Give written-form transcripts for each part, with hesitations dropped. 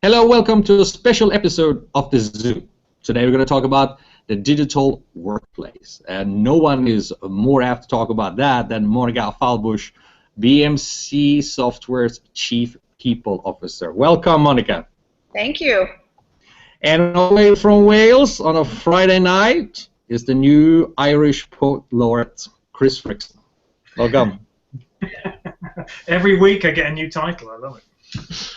Hello, welcome to a special episode of the Zoo. Today we're going to talk about the digital workplace. And no one is more apt to talk about that than Monika Fahlbusch, BMC Software's Chief People Officer. Welcome, Monika. Thank you. And away from Wales on a Friday night is the new Irish poet laureate, Chris Frickson. Welcome. Every week I get a new title. I love it.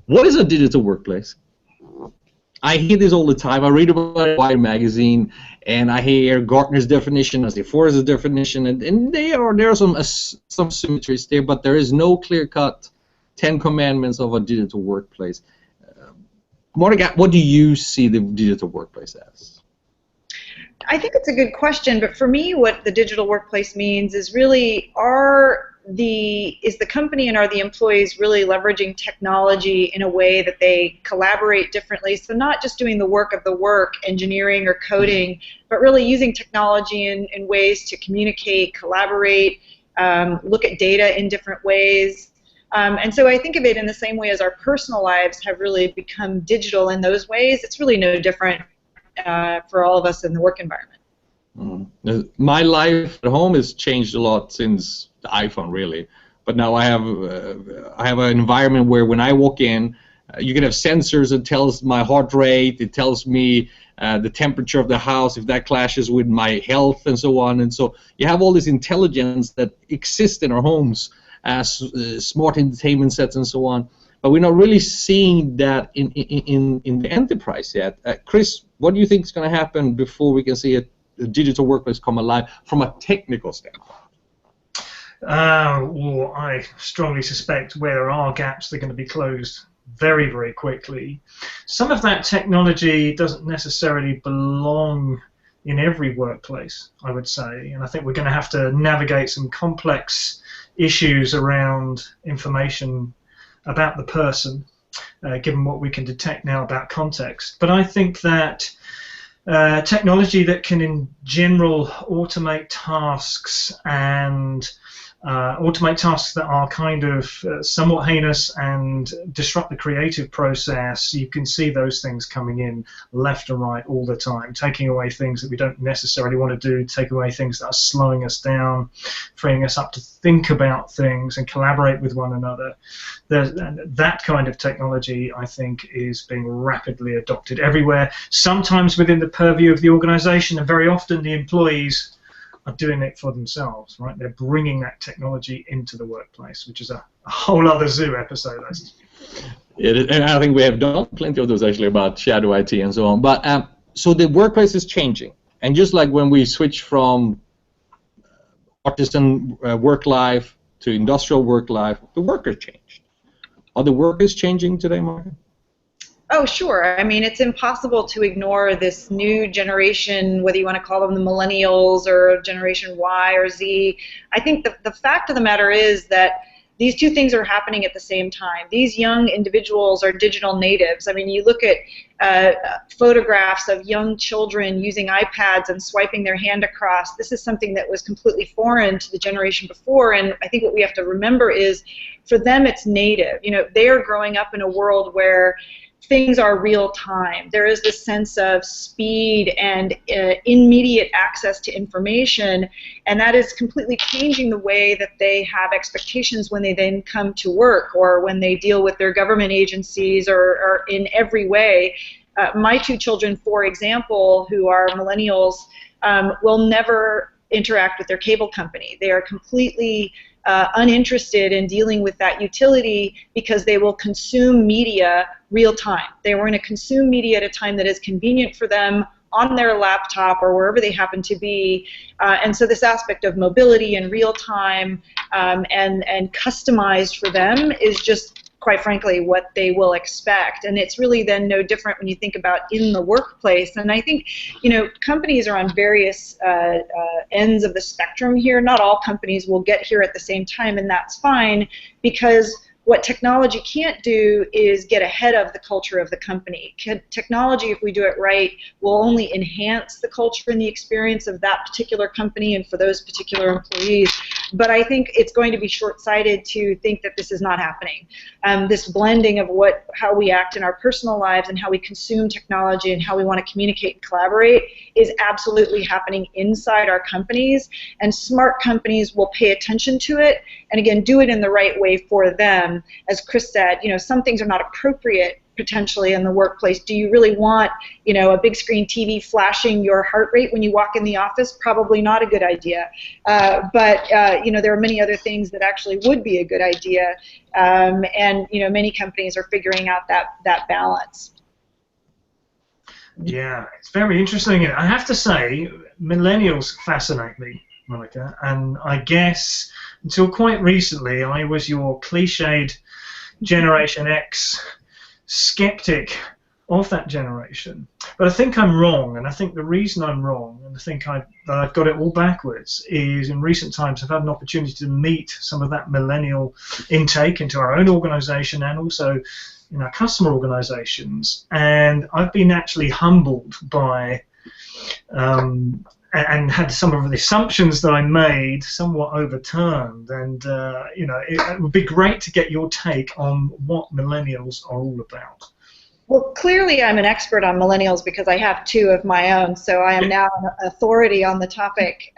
What is a digital workplace? I hear this all the time. I read about it in Wired magazine, and I hear Gartner's definition, I see Forrester's definition, and there are some symmetries there, but there is no clear-cut 10 commandments of a digital workplace. Monika, what do you see the digital workplace as? I think it's a good question, but for me what the digital workplace means is really is the company and are the employees really leveraging technology in a way that they collaborate differently? So not just doing the work of the work, engineering or coding, but really using technology in ways to communicate, collaborate, look at data in different ways. And so I think of it in the same way as our personal lives have really become digital in those ways. It's really no different for all of us in the work environment. My life at home has changed a lot since the iPhone, really. But now I have an environment where when I walk in, you can have sensors that tells my heart rate, it tells me the temperature of the house, if that clashes with my health and so on. And so you have all this intelligence that exists in our homes as smart entertainment sets and so on. But we're not really seeing that in the enterprise yet. Chris, what do you think is going to happen before we can see a digital workplace come alive from a technical standpoint? Well, I strongly suspect where there are gaps, they're going to be closed very, very quickly. Some of that technology doesn't necessarily belong in every workplace, I would say, and I think we're going to have to navigate some complex issues around information about the person, given what we can detect now about context. But I think that technology that can in general automate tasks and automate tasks that are kind of somewhat heinous and disrupt the creative process, you can see those things coming in left and right all the time, taking away things that we don't necessarily want to do, taking away things that are slowing us down, freeing us up to think about things and collaborate with one another. That kind of technology, I think, is being rapidly adopted everywhere, sometimes within the purview of the organization, and very often the employees are doing it for themselves, right? They're bringing that technology into the workplace, which is a whole other Zoo episode. And I think we have done plenty of those actually about shadow IT and so on. But so the workplace is changing, and just like when we switch from artisan work life to industrial work life, the workers changed. Are the workers changing today, Mark? Oh, sure. I mean, it's impossible to ignore this new generation, whether you want to call them the Millennials or Generation Y or Z. I think the fact of the matter is that these two things are happening at the same time. These young individuals are digital natives. I mean, you look at photographs of young children using iPads and swiping their hand across. This is something that was completely foreign to the generation before, and I think what we have to remember is for them it's native. You know, they are growing up in a world where things are real time. There is this sense of speed and immediate access to information, and that is completely changing the way that they have expectations when they then come to work or when they deal with their government agencies or in every way. My two children, for example, who are millennials, will never interact with their cable company. They are completely uninterested in dealing with that utility because they will consume media real time. They are going to consume media at a time that is convenient for them on their laptop or wherever they happen to be. And so this aspect of mobility and real time and customized for them is just, quite frankly, what they will expect. And it's really then no different when you think about in the workplace. And I think, you know, companies are on various ends of the spectrum here. Not all companies will get here at the same time, and that's fine, because what technology can't do is get ahead of the culture of the company. Technology, if we do it right, will only enhance the culture and the experience of that particular company and for those particular employees. but I think it's going to be short-sighted to think that this is not happening. This blending of how we act in our personal lives and how we consume technology and how we want to communicate and collaborate is absolutely happening inside our companies, and smart companies will pay attention to it, and again, do it in the right way for them. As Chris said, some things are not appropriate potentially in the workplace. Do you really want, a big screen TV flashing your heart rate when you walk in the office? Probably not a good idea. But there are many other things that actually would be a good idea, and many companies are figuring out that balance. Yeah, it's very interesting. I have to say, millennials fascinate me, Monika, and I guess until quite recently I was your cliched Generation X skeptic of that generation. But I think I'm wrong, and I think the reason I'm wrong, and I think that I've got it all backwards, is in recent times I've had an opportunity to meet some of that millennial intake into our own organization and also in our customer organizations, and I've been actually humbled by and had some of the assumptions that I made somewhat overturned, and it would be great to get your take on what millennials are all about. Well, clearly I'm an expert on millennials because I have two of my own, so I am now an authority on the topic.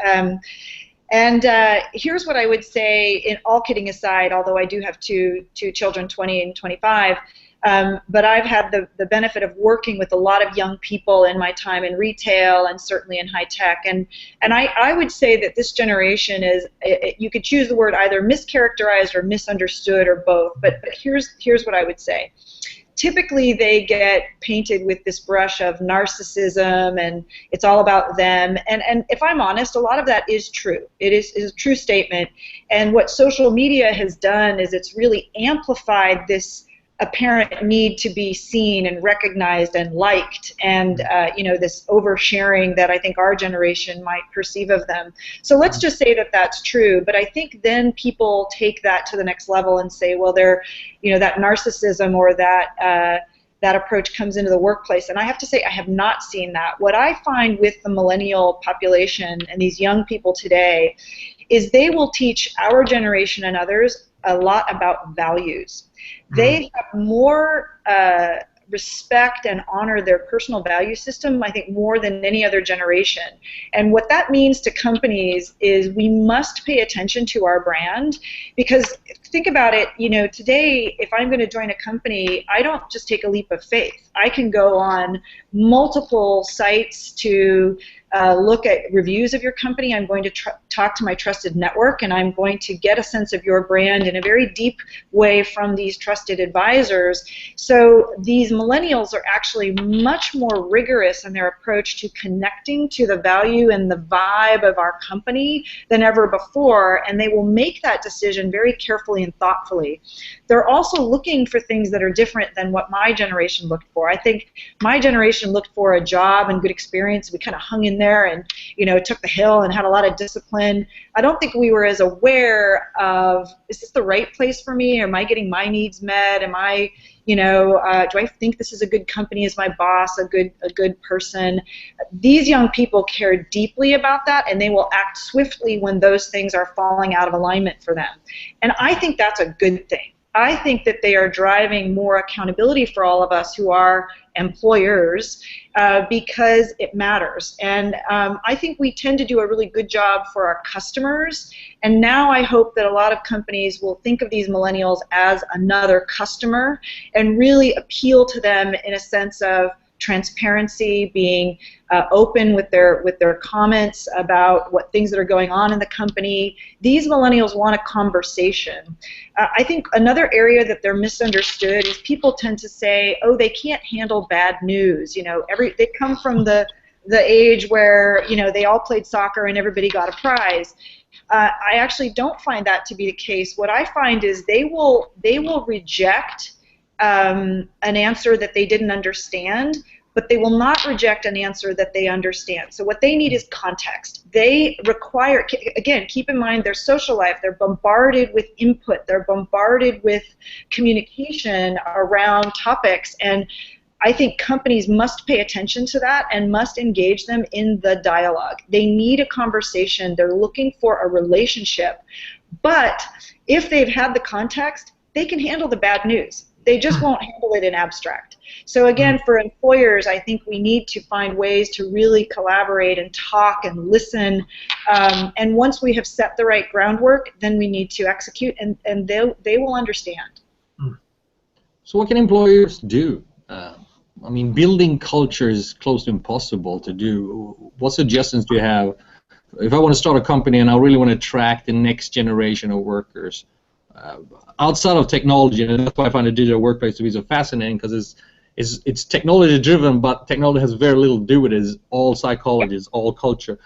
And here's what I would say, in all kidding aside, although I do have two children, 20 and 25, but I've had the benefit of working with a lot of young people in my time in retail and certainly in high tech. And I would say that this generation is, you could choose the word either mischaracterized or misunderstood or both, but here's what I would say. Typically they get painted with this brush of narcissism and it's all about them, and if I'm honest, a lot of that is true. It is a true statement, and what social media has done is it's really amplified this apparent need to be seen and recognized and liked, and this oversharing that I think our generation might perceive of them. So let's just say that that's true, but I think then people take that to the next level and say, well, they're, that narcissism or that approach comes into the workplace, and I have to say I have not seen that. What I find with the millennial population and these young people today is they will teach our generation and others a lot about values. They have more respect and honor their personal value system, I think, more than any other generation. And what that means to companies is we must pay attention to our brand, because think about it, today if I'm going to join a company, I don't just take a leap of faith. I can go on multiple sites to look at reviews of your company. I'm going to talk to my trusted network, and I'm going to get a sense of your brand in a very deep way from these trusted advisors. So these millennials are actually much more rigorous in their approach to connecting to the value and the vibe of our company than ever before, and they will make that decision very carefully and thoughtfully. They're also looking for things that are different than what my generation looked for. I think my generation looked for a job and good experience. We kind of hung in there and took the hill and had a lot of discipline. I don't think we were as aware of, is this the right place for me? Am I getting my needs met? Am I, do I think this is a good company? Is my boss a good person? These young people care deeply about that, and they will act swiftly when those things are falling out of alignment for them. And I think that's a good thing. I think that they are driving more accountability for all of us who are employers because it matters. And I think we tend to do a really good job for our customers. And now I hope that a lot of companies will think of these millennials as another customer and really appeal to them in a sense of transparency, being open with their comments about what things that are going on in the company. These millennials want a conversation. I think another area that they're misunderstood is people tend to say, oh, they can't handle bad news. They come from the age where they all played soccer and everybody got a prize. I actually don't find that to be the case. What I find is they will reject an answer that they didn't understand, but they will not reject an answer that they understand. So what they need is context. They require, again, keep in mind their social life, they're bombarded with input, they're bombarded with communication around topics, and I think companies must pay attention to that and must engage them in the dialogue. They need a conversation. They're looking for a relationship. But if they've had the context, they can handle the bad news. They just won't handle it in abstract. So again, for employers, I think we need to find ways to really collaborate and talk and listen. And once we have set the right groundwork, then we need to execute, and they will understand. So what can employers do? I mean, building culture is close to impossible to do. What suggestions do you have? If I want to start a company and I really want to attract the next generation of workers, outside of technology, and that's why I find the digital workplace to be so fascinating, because it's technology driven, but technology has very little to do with it. It's all psychology, it's all culture.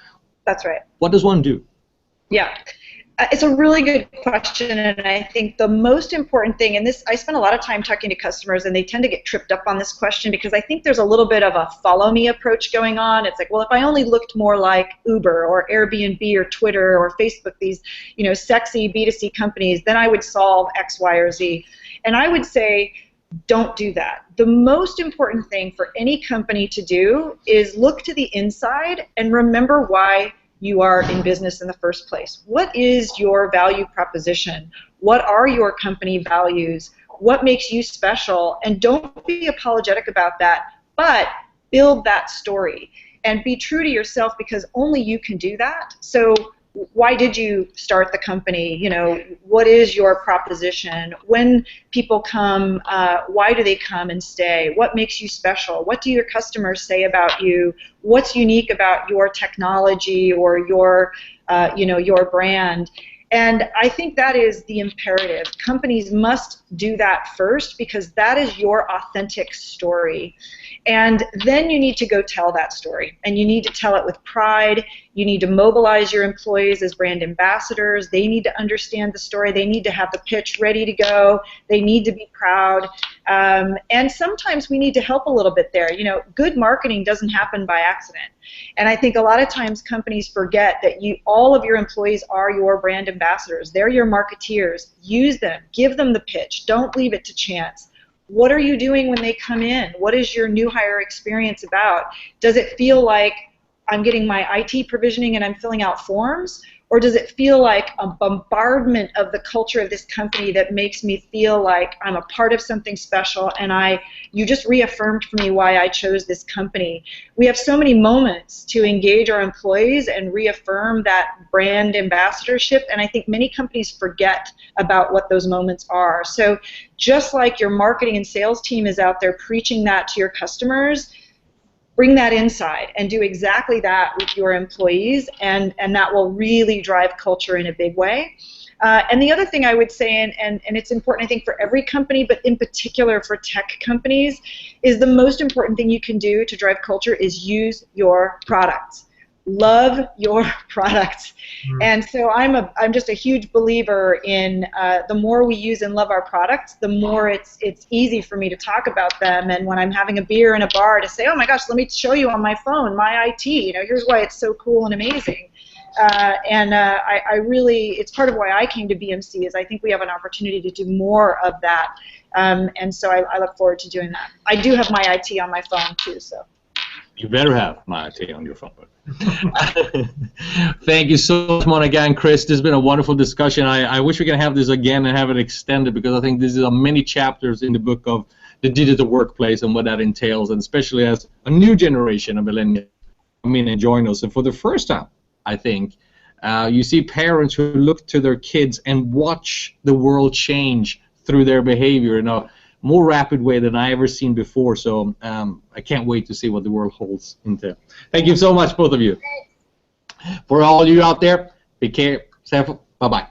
That's right. What does one do? Yeah. It's a really good question, and I think the most important thing, and this, I spend a lot of time talking to customers, and they tend to get tripped up on this question because I think there's a little bit of a follow me approach going on. It's like, well, if I only looked more like Uber or Airbnb or Twitter or Facebook, these, you know, sexy B2C companies, then I would solve X, Y, or Z. And I would say, don't do that. The most important thing for any company to do is look to the inside and remember why you are in business in the first place. What is your value proposition? What are your company values? What makes you special? And don't be apologetic about that, but build that story and be true to yourself, because only you can do that. So why did you start the company? You know, what is your proposition? When people come, why do they come and stay? What makes you special? What do your customers say about you? What's unique about your technology or your, you know, your brand? And I think that is the imperative. Companies must do that first, because that is your authentic story. And then you need to go tell that story, and you need to tell it with pride. You need to mobilize your employees as brand ambassadors. They need to understand the story. They need to have the pitch ready to go. They need to be proud. And sometimes we need to help a little bit there. You know, good marketing doesn't happen by accident. And I think a lot of times companies forget that all of your employees are your brand ambassadors. They're your marketeers. Use them. Give them the pitch. Don't leave it to chance. What are you doing when they come in? What is your new hire experience about? Does it feel like I'm getting my IT provisioning and I'm filling out forms? Or does it feel like a bombardment of the culture of this company that makes me feel like I'm a part of something special, and you just reaffirmed for me why I chose this company? We have so many moments to engage our employees and reaffirm that brand ambassadorship, and I think many companies forget about what those moments are. So just like your marketing and sales team is out there preaching that to your customers, bring that inside and do exactly that with your employees, and that will really drive culture in a big way. And the other thing I would say, and it's important I think for every company, but in particular for tech companies, is the most important thing you can do to drive culture is use your products. Love your products. And so I'm just a huge believer in the more we use and love our products, the more it's easy for me to talk about them. And when I'm having a beer in a bar, to say, oh my gosh, let me show you on my phone my IT. You know, here's why it's so cool and amazing. I really, it's part of why I came to BMC, is I think we have an opportunity to do more of that. And so I look forward to doing that. I do have my IT on my phone too, so. You better have my IT on your phone. Thank you so much, Monika and Chris. This has been a wonderful discussion. I wish we can have this again and have it extended, because I think these are many chapters in the book of the digital workplace and what that entails, and especially as a new generation of millennials come in and join us. And for the first time, I think, you see parents who look to their kids and watch the world change through their behavior in a more rapid way than I ever seen before. So I can't wait to see what the world holds into. Thank you so much, both of you. For all you out there, be careful. Bye-bye.